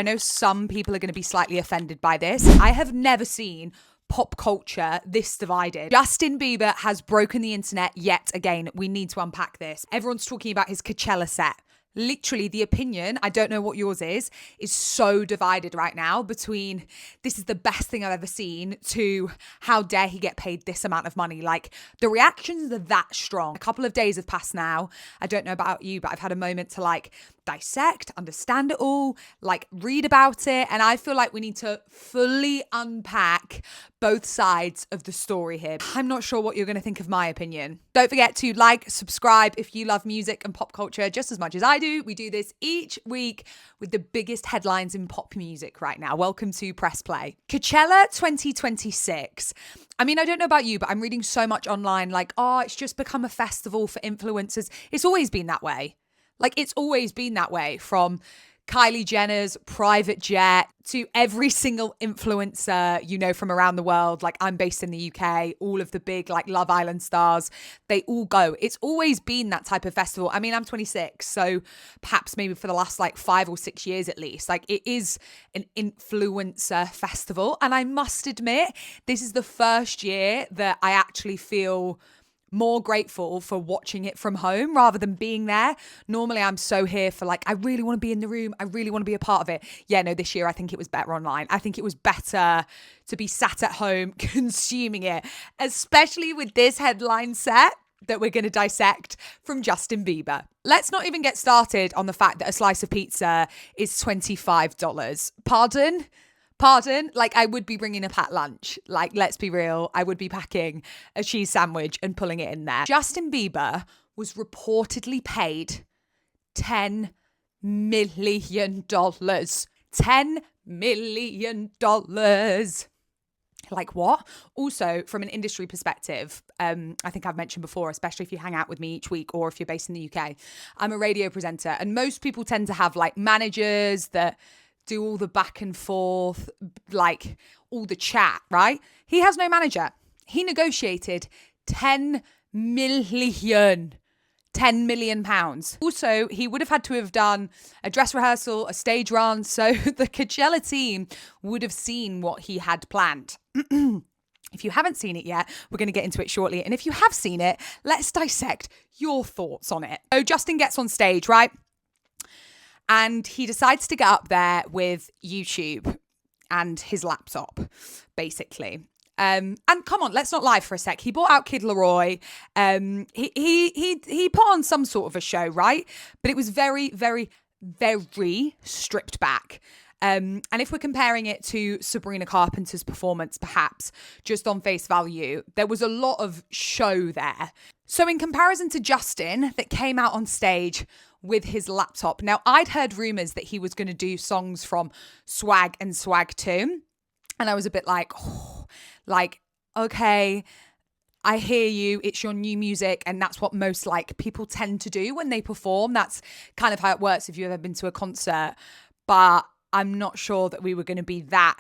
I know some people are going to be slightly offended by this. I have never seen pop culture this divided. Justin Bieber has broken the internet yet again. We need to unpack this. Everyone's talking about his Coachella set. Literally, the opinion, I don't know what yours is so divided right now between this is the best thing I've ever seen to how dare he get paid this amount of money. Like, the reactions are that strong. A couple of days have passed now. I don't know about you, but I've had a moment to like dissect, understand it all, like read about it. And I feel like we need to fully unpack both sides of the story here. I'm not sure what you're going to think of my opinion. Don't forget to like, subscribe if you love music and pop culture just as much as I do. We do this each week with the biggest headlines in pop music right now. Welcome to Press Play. Coachella 2026. I mean, I don't know about you, but I'm reading so much online like, oh, it's just become a festival for influencers. It's always been that way. Like, it's always been that way, from Kylie Jenner's private jet to every single influencer, you know, from around the world. Like, I'm based in the UK, all of the big like Love Island stars, they all go. It's always been that type of festival. I mean, I'm 26, so perhaps maybe for the last like 5 or 6 years at least, like it is an influencer festival. And I must admit, this is the first year that I actually feel more grateful for watching it from home rather than being there. Normally I'm so here for like, I really want to be in the room. I really want to be a part of it. Yeah, no, this year I think it was better online. I think it was better to be sat at home consuming it, especially with this headline set that we're going to dissect from Justin Bieber. Let's not even get started on the fact that a slice of pizza is $25. Pardon? Like, I would be bringing a packed lunch. Like, let's be real. I would be packing a cheese sandwich and pulling it in there. Justin Bieber was reportedly paid $10 million. $10 million. Like, what? Also, from an industry perspective, I think I've mentioned before, especially if you hang out with me each week or if you're based in the UK, I'm a radio presenter, and most people tend to have like managers that do all the back and forth, like all the chat, right? He has no manager. He negotiated 10 million pounds. Also, he would have had to have done a dress rehearsal, a stage run, so the Coachella team would have seen what he had planned. If you haven't seen it yet, we're going to get into it shortly. And if you have seen it, let's dissect your thoughts on it. So Justin gets on stage, right? And he decides to get up there with YouTube and his laptop, basically. And come on, let's not lie for a sec. He brought out Kid Laroi. He put on some sort of a show, right? But it was very, very, very stripped back. And if we're comparing it to Sabrina Carpenter's performance, perhaps, just on face value, there was a lot of show there. So in comparison to Justin, that came out on stage with his laptop. Now, I'd heard rumors that he was going to do songs from Swag and Swag 2. And I was a bit like, oh, like, okay, I hear you. It's your new music. And that's what most like people tend to do when they perform. That's kind of how it works if you've ever been to a concert. But I'm not sure that we were going to be that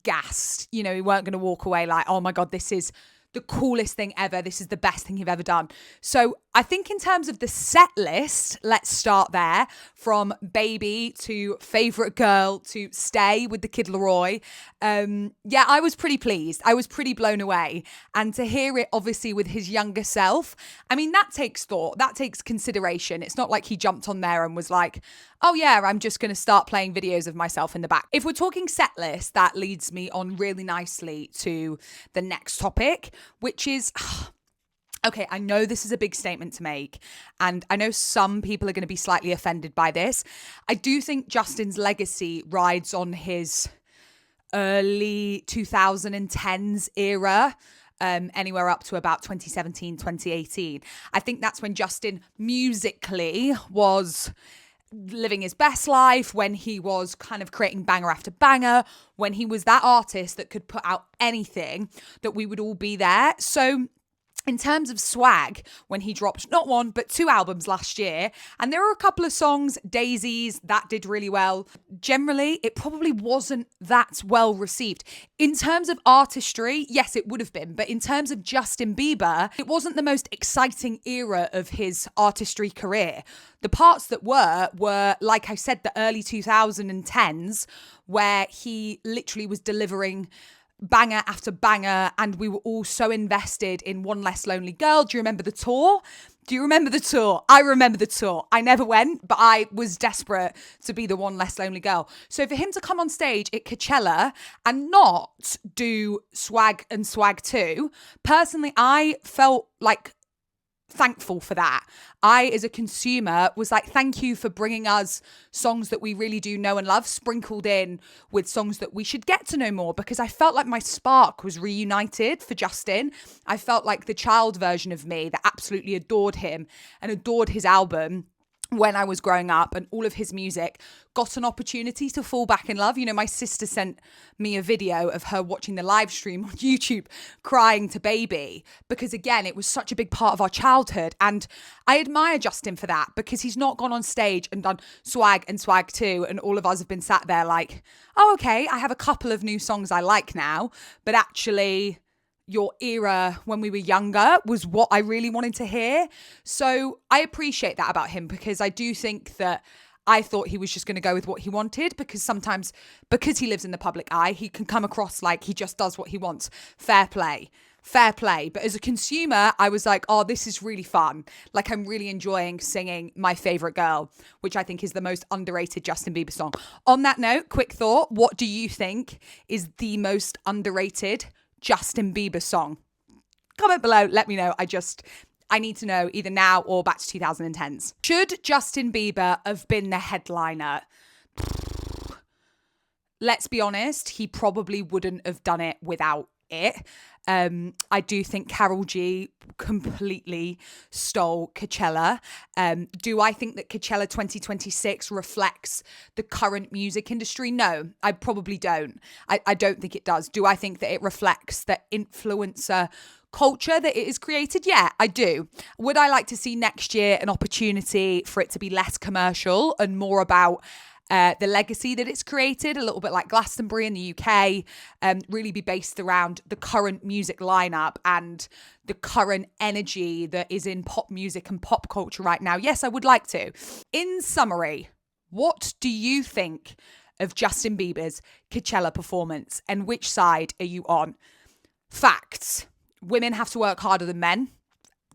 gassed. You know, we weren't going to walk away like, oh my God, this is the coolest thing ever. This is the best thing you've ever done. So I think in terms of the set list, let's start there, from Baby to Favorite Girl to Stay with the Kid Laroi. Yeah, I was pretty pleased. I was pretty blown away. And to hear it obviously with his younger self, I mean, that takes thought, that takes consideration. It's not like he jumped on there and was like, oh yeah, I'm just going to start playing videos of myself in the back. If we're talking set list, that leads me on really nicely to the next topic, which is, okay, I know this is a big statement to make, and I know some people are going to be slightly offended by this. I do think Justin's legacy rides on his early 2010s era, anywhere up to about 2017, 2018. I think that's when Justin musically was living his best life, when he was kind of creating banger after banger, when he was that artist that could put out anything that we would all be there. So in terms of swag, when he dropped not one, but 2 albums last year, and there were a couple of songs, Daisies, that did really well. Generally, it probably wasn't that well received. In terms of artistry, yes, it would have been, but in terms of Justin Bieber, it wasn't the most exciting era of his artistry career. The parts that were, like I said, the early 2010s, where he literally was delivering banger after banger, and we were all so invested in One Less Lonely Girl. Do you remember the tour? Do you remember the tour? I remember the tour. I never went, but I was desperate to be the One Less Lonely Girl. So for him to come on stage at Coachella and not do Swag and Swag 2, personally, I felt like thankful for that. I, as a consumer, was like, thank you for bringing us songs that we really do know and love, sprinkled in with songs that we should get to know more, because I felt like my spark was reunited for Justin. I felt like the child version of me that absolutely adored him and adored his album when I was growing up and all of his music got an opportunity to fall back in love. You know, my sister sent me a video of her watching the live stream on YouTube crying to Baby, because again, it was such a big part of our childhood. And I admire Justin for that, because he's not gone on stage and done Swag and Swag 2 and all of us have been sat there like, oh, okay, I have a couple of new songs I like now, but actually your era when we were younger was what I really wanted to hear. So I appreciate that about him, because I do think that I thought he was just going to go with what he wanted, because sometimes, because he lives in the public eye, he can come across like he just does what he wants. Fair play. Fair play. But as a consumer, I was like, oh, this is really fun. Like, I'm really enjoying singing My Favorite Girl, which I think is the most underrated Justin Bieber song. On that note, quick thought. What do you think is the most underrated Justin Bieber song? Comment below, let me know. I need to know, either now or back to 2010s. Should Justin Bieber have been the headliner? Let's be honest, he probably wouldn't have done it without it. I do think Karol G completely stole Coachella. Do I think that Coachella 2026 reflects the current music industry? No, I probably don't. I don't think it does. Do I think that it reflects the influencer culture that it is created? Yeah, I do. Would I like to see next year an opportunity for it to be less commercial and more about the legacy that it's created, a little bit like Glastonbury in the UK, really be based around the current music lineup and the current energy that is in pop music and pop culture right now? Yes, I would like to. In summary, what do you think of Justin Bieber's Coachella performance, and which side are you on? Facts. Women have to work harder than men.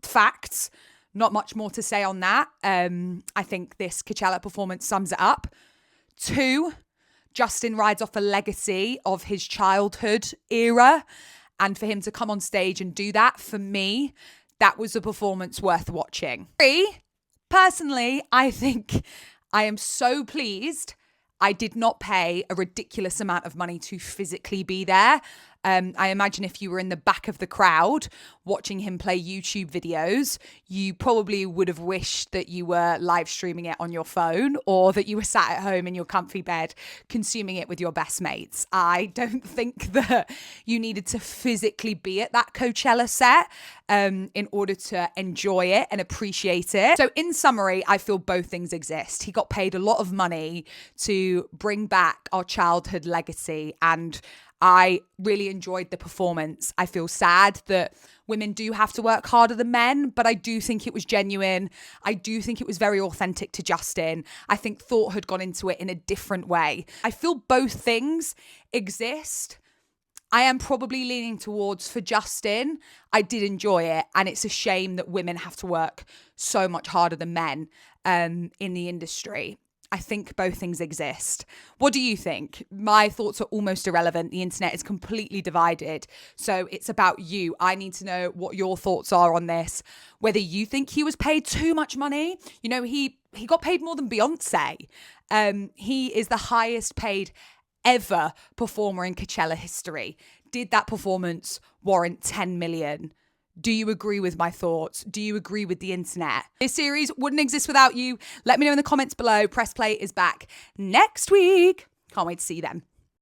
Facts. Not much more to say on that. I think this Coachella performance sums it up. 2, Justin rides off a legacy of his childhood era. And for him to come on stage and do that, for me, that was a performance worth watching. 3, personally, I think I am so pleased I did not pay a ridiculous amount of money to physically be there. I imagine if you were in the back of the crowd watching him play YouTube videos, you probably would have wished that you were live streaming it on your phone, or that you were sat at home in your comfy bed consuming it with your best mates. I don't think that you needed to physically be at that Coachella set in order to enjoy it and appreciate it. So in summary, I feel both things exist. He got paid a lot of money to bring back our childhood legacy, and I really enjoyed the performance. I feel sad that women do have to work harder than men, but I do think it was genuine. I do think it was very authentic to Justin. I think thought had gone into it in a different way. I feel both things exist. I am probably leaning towards, for Justin, I did enjoy it, and it's a shame that women have to work so much harder than men in the industry. I think both things exist. What do you think? My thoughts are almost irrelevant. The internet is completely divided. So it's about you. I need to know what your thoughts are on this. Whether you think he was paid too much money. You know, he got paid more than Beyonce. He is the highest paid ever performer in Coachella history. Did that performance warrant 10 million? Do you agree with my thoughts? Do you agree with the internet? This series wouldn't exist without you. Let me know in the comments below. Press Play is back next week. Can't wait to see them.